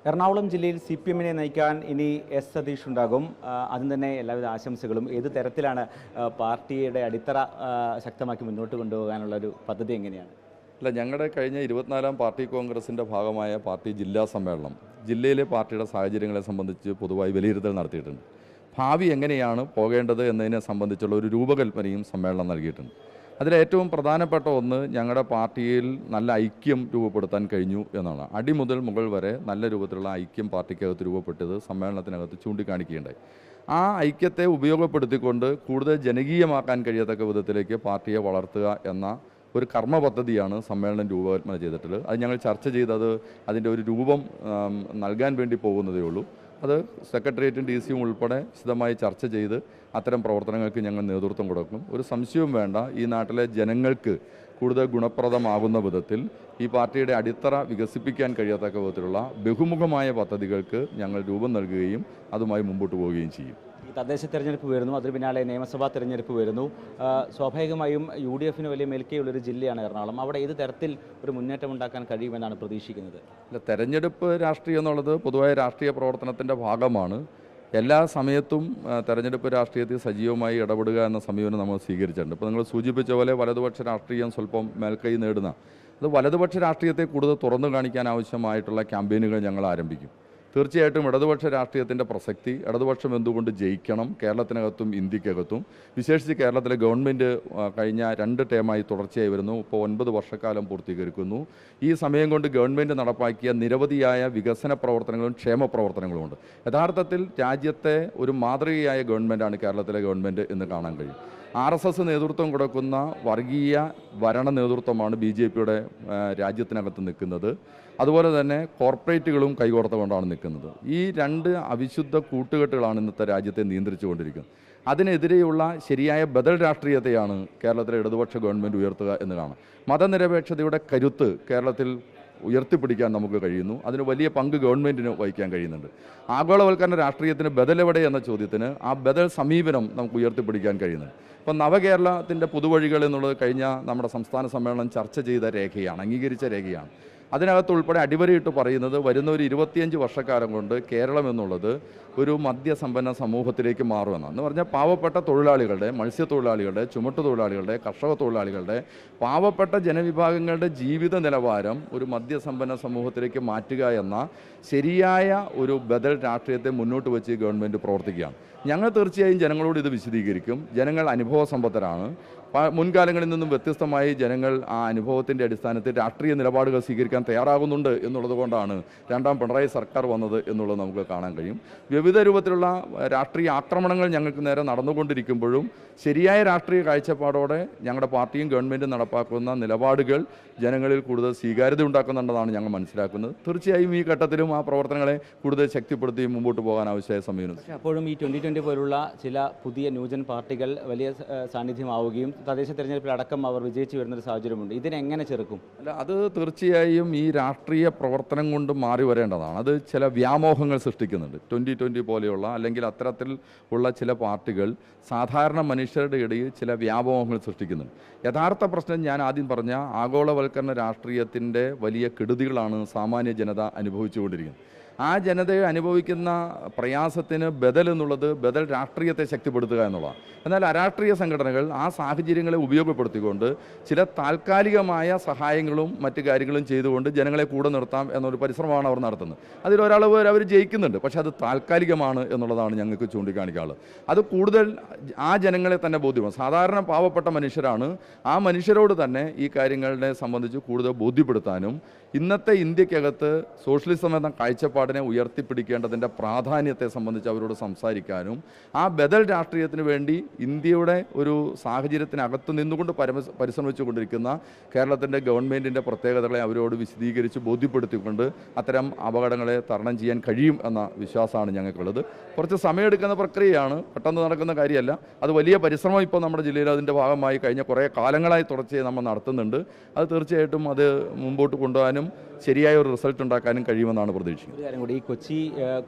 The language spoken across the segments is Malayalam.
എറണാകുളം ജില്ലയിൽ CPM-നെ നയിക്കാൻ ഇനി എസ് സതീഷ് ഉണ്ടാകും. അതിന് തന്നെ എല്ലാവിധ ആശംസകളും. ഏത് തരത്തിലാണ് പാർട്ടിയുടെ അടിത്തറ ശക്തമാക്കി മുന്നോട്ട് കൊണ്ടുപോകാനുള്ള ഒരു പദ്ധതി എങ്ങനെയാണ്? അല്ല, ഞങ്ങളുടെ കഴിഞ്ഞ 24-ാം പാർട്ടി കോൺഗ്രസിൻ്റെ ഭാഗമായ പാർട്ടി ജില്ലാ സമ്മേളനം ജില്ലയിലെ പാർട്ടിയുടെ സാഹചര്യങ്ങളെ സംബന്ധിച്ച് പൊതുവായി വിലയിരുത്തൽ നടത്തിയിട്ടുണ്ട്. ഭാവി എങ്ങനെയാണ് പോകേണ്ടത് എന്നതിനെ സംബന്ധിച്ചുള്ള ഒരു രൂപകൽപ്പനയും സമ്മേളനം നൽകിയിട്ടുണ്ട്. അതിലേറ്റവും പ്രധാനപ്പെട്ട ഒന്ന്, ഞങ്ങളുടെ പാർട്ടിയിൽ നല്ല ഐക്യം രൂപപ്പെടുത്താൻ കഴിഞ്ഞു എന്നാണ്. അടി മുതൽ മുകൾ വരെ നല്ല രൂപത്തിലുള്ള ഐക്യം പാർട്ടിക്കകത്ത് രൂപപ്പെട്ടത് സമ്മേളനത്തിനകത്ത് ചൂണ്ടിക്കാണിക്കുകയുണ്ടായി. ആ ഐക്യത്തെ ഉപയോഗപ്പെടുത്തിക്കൊണ്ട് കൂടുതൽ ജനകീയമാക്കാൻ കഴിയത്തക്ക വിധത്തിലേക്ക് പാർട്ടിയെ വളർത്തുക എന്ന ഒരു കർമ്മ പദ്ധതിയാണ് സമ്മേളനം രൂപകൽപ്പന ചെയ്തിട്ടുള്ളത്. അത് ഞങ്ങൾ ചർച്ച ചെയ്തത് അതിൻ്റെ ഒരു രൂപം നൽകാൻ വേണ്ടി പോകുന്നതേ ഉള്ളൂ. അത് സെക്രട്ടേറിയറ്റും DC ഉൾപ്പെടെ വിശദമായി ചർച്ച ചെയ്ത് അത്തരം പ്രവർത്തനങ്ങൾക്ക് ഞങ്ങൾ നേതൃത്വം കൊടുക്കും. ഒരു സംശയവും വേണ്ട, ഈ നാട്ടിലെ ജനങ്ങൾക്ക് കൂടുതൽ ഗുണപ്രദമാകുന്ന വിധത്തിൽ ഈ പാർട്ടിയുടെ അടിത്തറ വികസിപ്പിക്കാൻ കഴിയാത്തക്ക വിധത്തിലുള്ള ബഹുമുഖമായ പദ്ധതികൾക്ക് ഞങ്ങൾ രൂപം നൽകുകയും അതുമായി മുമ്പോട്ട് പോവുകയും ചെയ്യും. ഈ തദ്ദേശ തെരഞ്ഞെടുപ്പ് വരുന്നു, അതിന് പിന്നാലെ നിയമസഭാ തെരഞ്ഞെടുപ്പ് വരുന്നു. സ്വാഭാവികമായും UDF-ന് വലിയ മേൽക്കൈയുള്ളൊരു ജില്ലയാണ് എറണാകുളം. അവിടെ ഏത് തരത്തിൽ ഒരു മുന്നേറ്റം ഉണ്ടാക്കാൻ കഴിയുമെന്നാണ് പ്രതീക്ഷിക്കുന്നത്? അല്ല, തെരഞ്ഞെടുപ്പ് രാഷ്ട്രീയം എന്നുള്ളത് പൊതുവായ രാഷ്ട്രീയ പ്രവർത്തനത്തിൻ്റെ ഭാഗമാണ്. എല്ലാ സമയത്തും തെരഞ്ഞെടുപ്പ് രാഷ്ട്രീയത്തിൽ സജീവമായി ഇടപെടുക എന്ന സമീപനം നമ്മൾ സ്വീകരിച്ചിട്ടുണ്ട്. ഇപ്പോൾ നിങ്ങൾ സൂചിപ്പിച്ച പോലെ വലതുപക്ഷ രാഷ്ട്രീയം സ്വല്പം മേൽക്കൈ നേടുന്ന അത് വലതുപക്ഷ രാഷ്ട്രീയത്തെ കൂടുതൽ തുറന്നു കാണിക്കാൻ ആവശ്യമായിട്ടുള്ള ക്യാമ്പയിനുകൾ ഞങ്ങൾ ആരംഭിക്കും. തീർച്ചയായിട്ടും ഇടതുപക്ഷ രാഷ്ട്രീയത്തിൻ്റെ പ്രസക്തി, ഇടതുപക്ഷം എന്തുകൊണ്ട് ജയിക്കണം കേരളത്തിനകത്തും ഇന്ത്യക്കകത്തും, വിശേഷിച്ച് കേരളത്തിലെ ഗവൺമെൻറ് കഴിഞ്ഞ 2 ടേമായി തുടർച്ചയായി വരുന്നു. ഇപ്പോൾ 9 വർഷക്കാലം പൂർത്തീകരിക്കുന്നു. ഈ സമയം കൊണ്ട് ഗവൺമെൻറ് നടപ്പാക്കിയ നിരവധിയായ വികസന പ്രവർത്തനങ്ങളും ക്ഷേമ പ്രവർത്തനങ്ങളുമുണ്ട്. യഥാർത്ഥത്തിൽ രാജ്യത്തെ ഒരു മാതൃകയായ ഗവൺമെൻറ്റാണ് കേരളത്തിലെ ഗവൺമെൻറ് എന്ന് കാണാൻ കഴിയും. RSS നേതൃത്വം കൊടുക്കുന്ന വർഗീയ ഭരണ നേതൃത്വമാണ് BJP-യുടെ രാജ്യത്തിനകത്ത് നിൽക്കുന്നത്. അതുപോലെ തന്നെ കോർപ്പറേറ്റുകളും കൈകോർത്തുകൊണ്ടാണ് നിൽക്കുന്നത്. ഈ 2 അവിശുദ്ധ കൂട്ടുകെട്ടുകളാണ് ഇന്നത്തെ രാജ്യത്തെ നിയന്ത്രിച്ചുകൊണ്ടിരിക്കുന്നത്. അതിനെതിരെയുള്ള ശരിയായ ബദൽ രാഷ്ട്രീയത്തെയാണ് കേരളത്തിലെ ഇടതുപക്ഷ ഗവൺമെൻറ് ഉയർത്തുക എന്ന് കാണാം. മതനിരപേക്ഷതയുടെ കരുത്ത് കേരളത്തിൽ ഉയർത്തിപ്പിടിക്കാൻ നമുക്ക് കഴിയുന്നു. അതിന് വലിയ പങ്ക് ഗവൺമെൻറ്റിന് വഹിക്കാൻ കഴിയുന്നുണ്ട്. ആഗോളവൽക്കരണ രാഷ്ട്രീയത്തിന് ബദലെവിടെ എന്ന ചോദ്യത്തിന് ആ ബദൽ സമീപനം നമുക്ക് ഉയർത്തിപ്പിടിക്കാൻ കഴിയുന്നുണ്ട്. ഇപ്പം നവകേരളത്തിൻ്റെ പുതുവഴികൾ എന്നുള്ളത് കഴിഞ്ഞ നമ്മുടെ സംസ്ഥാന സമ്മേളനം ചർച്ച ചെയ്ത രേഖയാണ്, അംഗീകരിച്ച രേഖയാണ്. അതിനകത്ത് ഉൾപ്പെടെ അടിവരയിട്ട് പറയുന്നത് വരുന്ന ഒരു 25 വർഷക്കാലം കൊണ്ട് കേരളം എന്നുള്ളത് ഒരു മദ്യസമ്പന്ന സമൂഹത്തിലേക്ക് മാറുമെന്നാണ്. എന്ന് പറഞ്ഞാൽ പാവപ്പെട്ട തൊഴിലാളികളുടെ, മത്സ്യത്തൊഴിലാളികളുടെ, ചുമട്ടുതൊഴിലാളികളുടെ, കർഷക തൊഴിലാളികളുടെ, പാവപ്പെട്ട ജനവിഭാഗങ്ങളുടെ ജീവിത നിലവാരം ഒരു മദ്യസമ്പന്ന സമൂഹത്തിലേക്ക് മാറ്റുക എന്ന ശരിയായ ഒരു ബദൽ രാഷ്ട്രീയത്തെ മുന്നോട്ട് വെച്ച് ഗവൺമെൻറ് പ്രവർത്തിക്കുകയാണ്. ഞങ്ങൾ തീർച്ചയായും ജനങ്ങളോട് ഇത് വിശദീകരിക്കും. ജനങ്ങൾ അനുഭവ സമ്പന്നരാണ്. മുൻകാലങ്ങളിൽ നിന്നും വ്യത്യസ്തമായി ജനങ്ങൾ ആ അനുഭവത്തിൻ്റെ അടിസ്ഥാനത്തിൽ രാഷ്ട്രീയ നിലപാടുകൾ സ്വീകരിക്കാൻ തയ്യാറാകുന്നുണ്ട് എന്നുള്ളത് കൊണ്ടാണ് 2ാം പിണറായി സർക്കാർ വന്നത് എന്നുള്ളത് നമുക്ക് കാണാൻ കഴിയും. വിവിധ രൂപത്തിലുള്ള രാഷ്ട്രീയ ആക്രമണങ്ങൾ ഞങ്ങൾക്ക് നേരെ നടന്നുകൊണ്ടിരിക്കുമ്പോഴും ശരിയായ രാഷ്ട്രീയ കാഴ്ചപ്പാടോടെ ഞങ്ങളുടെ പാർട്ടിയും ഗവൺമെൻറ്റും നടപ്പാക്കുന്ന നിലപാടുകൾ ജനങ്ങളിൽ കൂടുതൽ സ്വീകാര്യത ഉണ്ടാക്കുന്നുണ്ടെന്നാണ് ഞങ്ങൾ മനസ്സിലാക്കുന്നത്. തീർച്ചയായും ഈ ഘട്ടത്തിലും ആ പ്രവർത്തനങ്ങളെ കൂടുതൽ ശക്തിപ്പെടുത്തി മുമ്പോട്ട് പോകാൻ ആവശ്യമായ സമയം. അപ്പോഴും ഈ 2020 പോലുള്ള ചില പുതിയ ന്യൂജൻ പാർട്ടികൾ വലിയ സാന്നിധ്യമാവുകയും തദ്ദേശ തെരഞ്ഞെടുപ്പിലടക്കം അവർ വിജയിച്ചു വരുന്നൊരു സാഹചര്യമുണ്ട്. ഇതിനെങ്ങനെ ചെറുക്കും? അല്ല, അത് തീർച്ചയായും ഈ രാഷ്ട്രീയ പ്രവർത്തനം കൊണ്ട് മാറി വരേണ്ടതാണ്. അത് ചില വ്യാമോഹങ്ങൾ സൃഷ്ടിക്കുന്നുണ്ട്. 2020 പോലെയുള്ള അല്ലെങ്കിൽ അത്തരത്തിൽ ഉള്ള ചില പാർട്ടികൾ സാധാരണ മനുഷ്യരുടെ ഇടയിൽ ചില വ്യാമോഹങ്ങൾ സൃഷ്ടിക്കുന്നുണ്ട്. യഥാർത്ഥ പ്രശ്നം ഞാൻ ആദ്യം പറഞ്ഞ ആഗോളവൽക്കരണ രാഷ്ട്രീയത്തിൻ്റെ വലിയ കെടുതികളാണ് സാമാന്യ ജനത അനുഭവിച്ചുകൊണ്ടിരിക്കുന്നത്. ആ ജനതയെ അനുഭവിക്കുന്ന പ്രയാസത്തിന് ബദൽ എന്നുള്ളത് ബദൽ രാഷ്ട്രീയത്തെ ശക്തിപ്പെടുത്തുക എന്നുള്ളതാണ്. എന്നാൽ അരാഷ്ട്രീയ സംഘടനകൾ ആ സാഹചര്യങ്ങളെ ഉപയോഗപ്പെടുത്തിക്കൊണ്ട് ചില താൽക്കാലികമായ സഹായങ്ങളും മറ്റു കാര്യങ്ങളും ചെയ്തുകൊണ്ട് ജനങ്ങളെ കൂടെ നിർത്താം എന്നൊരു പരിശ്രമമാണ് അവർ നടത്തുന്നത്. അതിലൊരാൾ അവർ ജയിക്കുന്നുണ്ട്, പക്ഷേ അത് താൽക്കാലികമാണ് എന്നുള്ളതാണ് ഞങ്ങൾക്ക് ചൂണ്ടിക്കാണിക്കാനുള്ളത്. അത് കൂടുതൽ ആ ജനങ്ങളെ തന്നെ ബോധ്യമാണ്. സാധാരണ പാവപ്പെട്ട മനുഷ്യരാണ്. ആ മനുഷ്യരോട് തന്നെ ഈ കാര്യങ്ങളെ സംബന്ധിച്ച് കൂടുതൽ ബോധ്യപ്പെടുത്താനും ഇന്നത്തെ ഇന്ത്യക്കകത്ത് സോഷ്യലിസം എന്ന കാഴ്ചപ്പാടിനെ ഉയർത്തിപ്പിടിക്കേണ്ടതിൻ്റെ പ്രാധാന്യത്തെ സംബന്ധിച്ച് അവരോട് സംസാരിക്കാനും ആ ബദൽ രാഷ്ട്രീയത്തിന് വേണ്ടി ഇന്ത്യയുടെ ഒരു സാഹചര്യത്തിനകത്ത് നിന്നുകൊണ്ട് പരിശ്രമിച്ചു കൊണ്ടിരിക്കുന്ന കേരളത്തിൻ്റെ ഗവൺമെൻറ്റിൻ്റെ പ്രത്യേകതകളെ അവരോട് വിശദീകരിച്ച് ബോധ്യപ്പെടുത്തിക്കൊണ്ട് അത്തരം അപകടങ്ങളെ തരണം ചെയ്യാൻ കഴിയും എന്ന വിശ്വാസമാണ് ഞങ്ങൾക്കുള്ളത്. കുറച്ച് സമയമെടുക്കുന്ന പ്രക്രിയയാണ്, പെട്ടെന്ന് നടക്കുന്ന കാര്യമല്ല. അത് വലിയ പരിശ്രമം ഇപ്പോൾ നമ്മുടെ ജില്ലയിൽ അതിൻ്റെ ഭാഗമായി കഴിഞ്ഞ കുറേ കാലങ്ങളായി തുടർച്ചയായി നമ്മൾ നടത്തുന്നുണ്ട്. അത് തീർച്ചയായിട്ടും അത് മുമ്പോട്ട് കൊണ്ടുപോകാനും ശരിയായ ഒരു റിസൾട്ട് ഉണ്ടാക്കാനും കഴിയുമെന്നാണ് പ്രതീക്ഷിക്കുന്നത്. കാര്യം കൂടി. ഈ കൊച്ചി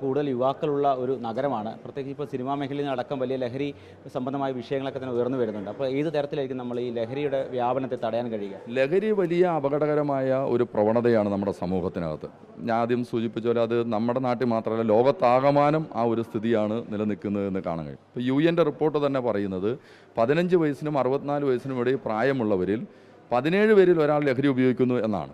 കൂടുതൽ യുവാക്കളുള്ള ഒരു നഗരമാണ്. പ്രത്യേകിച്ച് ഇപ്പോൾ സിനിമാ മേഖലയിൽ നിന്നടക്കം വലിയ ലഹരി സംബന്ധമായ വിഷയങ്ങളൊക്കെ തന്നെ ഉയർന്നു വരുന്നുണ്ട്. അപ്പോൾ ഏത് തരത്തിലായിരിക്കും നമ്മൾ ഈ ലഹരിയുടെ വ്യാപനത്തെ തടയാൻ കഴിയുക? ലഹരി വലിയ അപകടകരമായ ഒരു പ്രവണതയാണ് നമ്മുടെ സമൂഹത്തിനകത്ത്. ഞാൻ ആദ്യം സൂചിപ്പിച്ച പോലെ അത് നമ്മുടെ നാട്ടിൽ മാത്രമല്ല ലോകത്താകമാനം ആ ഒരു സ്ഥിതിയാണ് നിലനിൽക്കുന്നതെന്ന് കാണാൻ കഴിയും. ഇപ്പോൾ UN റിപ്പോർട്ട് തന്നെ പറയുന്നത് 15 വയസ്സിനും 64 വയസ്സിനും ഇടയിൽ പ്രായമുള്ളവരിൽ 17 പേരിൽ ഒരാൾ ലഹരി ഉപയോഗിക്കുന്നു എന്നാണ്.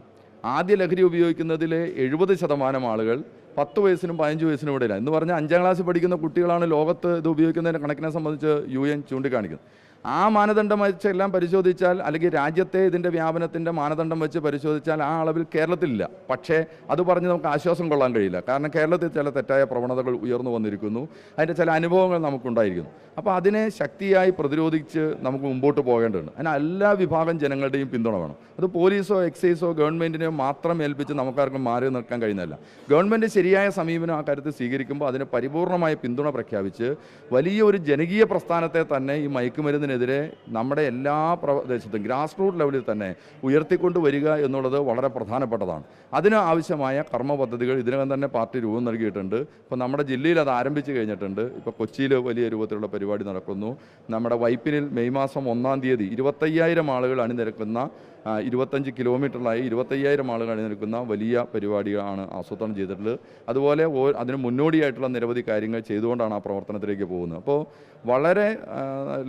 ആദ്യ ലഹരി ഉപയോഗിക്കുന്നതിൽ 70% ആളുകൾ 10 വയസ്സിനും 15 വയസ്സിനും ഇടയിലാണ്. എന്ന് പറഞ്ഞാൽ 5ാം ക്ലാസ്സിൽ പഠിക്കുന്ന കുട്ടികളാണ് ലോകത്ത് ഇത് ഉപയോഗിക്കുന്നതിൻ്റെ കണക്കിനെ സംബന്ധിച്ച് UN ചൂണ്ടിക്കാണിക്കുന്നത്. ആ മാനദണ്ഡം വെച്ച് എല്ലാം പരിശോധിച്ചാൽ, അല്ലെങ്കിൽ രാജ്യത്തെ ഇതിൻ്റെ വ്യാപനത്തിൻ്റെ മാനദണ്ഡം വെച്ച് പരിശോധിച്ചാൽ ആ അളവിൽ കേരളത്തിലില്ല. പക്ഷേ അത് പറഞ്ഞ് നമുക്ക് ആശ്വാസം കൊള്ളാൻ കഴിയില്ല. കാരണം കേരളത്തിൽ ചില തെറ്റായ പ്രവണതകൾ ഉയർന്നു വന്നിരിക്കുന്നു, അതിൻ്റെ ചില അനുഭവങ്ങൾ നമുക്കുണ്ടായിരിക്കുന്നു. അപ്പോൾ അതിനെ ശക്തിയായി പ്രതിരോധിച്ച് നമുക്ക് മുമ്പോട്ട് പോകേണ്ടതുണ്ട്. അതിന് എല്ലാ വിഭാഗം ജനങ്ങളുടെയും പിന്തുണ വേണം. അത് പോലീസോ എക്സൈസോ ഗവൺമെൻറ്റിനെയോ മാത്രം ഏൽപ്പിച്ച് നമുക്കാർക്കും മാറി നിൽക്കാൻ കഴിയുന്നില്ല. ഗവൺമെൻറ് ശരിയായ സമീപനം ആ കാര്യത്തിൽ സ്വീകരിക്കുമ്പോൾ അതിന് പരിപൂർണമായ പിന്തുണ പ്രഖ്യാപിച്ച് വലിയ ഒരു ജനകീയ പ്രസ്ഥാനത്തെ തന്നെ ഈ മയക്കുമരുന്നിനെതിരെ നമ്മുടെ എല്ലാ പ്രദേശത്തും ഗ്രാസ് റൂട്ട് ലെവലിൽ തന്നെ ഉയർത്തിക്കൊണ്ട് വരിക എന്നുള്ളത് വളരെ പ്രധാനപ്പെട്ടതാണ്. അതിന് ആവശ്യമായ കർമ്മ പദ്ധതികൾ ഇതിനകം തന്നെ പാർട്ടി രൂപം നൽകിയിട്ടുണ്ട്. ഇപ്പോൾ നമ്മുടെ ജില്ലയിൽ അത് ആരംഭിച്ചു കഴിഞ്ഞിട്ടുണ്ട്. ഇപ്പോൾ കൊച്ചിയിൽ വലിയ രൂപത്തിലുള്ള പരിപാടി നടക്കുന്നു. നമ്മുടെ വൈപ്പിനിൽ മെയ് മാസം 1-ാം തീയതി 25,000 ആളുകൾ അണിനിരക്കുന്ന 25 കിലോമീറ്ററിലായി 25,000 ആളുകൾ അണിനിരക്കുന്ന വലിയ പരിപാടിയാണ് ആസൂത്രണം ചെയ്തിട്ടുള്ളത്. അതുപോലെ അതിന് മുന്നോടിയായിട്ടുള്ള നിരവധി കാര്യങ്ങൾ ചെയ്തുകൊണ്ടാണ് ആ പ്രവർത്തനത്തിലേക്ക് പോകുന്നത്. അപ്പോൾ വളരെ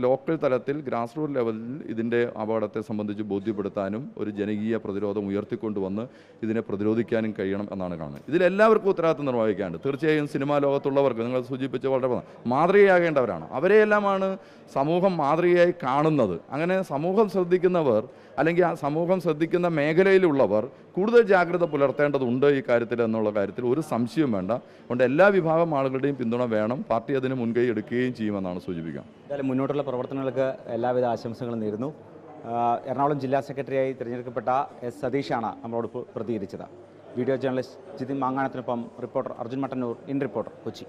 ലോക്കൽ തലത്തിൽ ഗ്രാസ് റൂട്ട് ലെവലിൽ ഇതിൻ്റെ അപകടത്തെ സംബന്ധിച്ച് ബോധ്യപ്പെടുത്താനും ഒരു ജനകീയ പ്രതിരോധം ഉയർത്തിക്കൊണ്ടുവന്ന് ഇതിനെ പ്രതിരോധിക്കാനും കഴിയണം എന്നാണ് കാണുന്നത്. ഇതിലെല്ലാവർക്കും ഉത്തരവാദിത്വം നിർവഹിക്കാനുണ്ട്. തീർച്ചയായും സിനിമാ ലോകത്തുള്ളവർക്ക് നിങ്ങൾ സൂചിപ്പിച്ച വളരെ മാതൃകയാകേണ്ടവരാണ്. അവരെയെല്ലാമാണ് സമൂഹം മാതൃകയായി കാണുന്നത്. അങ്ങനെ സമൂഹം ശ്രദ്ധിക്കുന്നവർ, അല്ലെങ്കിൽ ആ സമൂഹം ശ്രദ്ധിക്കുന്ന മേഖലയിലുള്ളവർ കൂടുതൽ ജാഗ്രത പുലർത്തേണ്ടതുണ്ട് ഈ കാര്യത്തിൽ എന്നുള്ള കാര്യത്തിൽ ഒരു സംശയവും വേണ്ട. അതുകൊണ്ട് എല്ലാ വിഭാഗം ആളുകളുടെയും പിന്തുണ വേണം. പാർട്ടി അതിന് മുൻകൈ എടുക്കുകയും ചെയ്യുമെന്നാണ് സൂചിപ്പിക്കാം. എന്തായാലും മുന്നോട്ടുള്ള പ്രവർത്തനങ്ങൾക്ക് എല്ലാവിധ ആശംസകളും നേരുന്നു. എറണാകുളം ജില്ലാ സെക്രട്ടറിയായി തിരഞ്ഞെടുക്കപ്പെട്ട എസ് സതീഷാണ് നമ്മളോട് പ്രതികരിച്ചത്. വീഡിയോ ജേർണലിസ്റ്റ് ജിതിൻ മാങ്ങാനത്തിനൊപ്പം reporter Arjun Mattannur, in reporter, Kochi.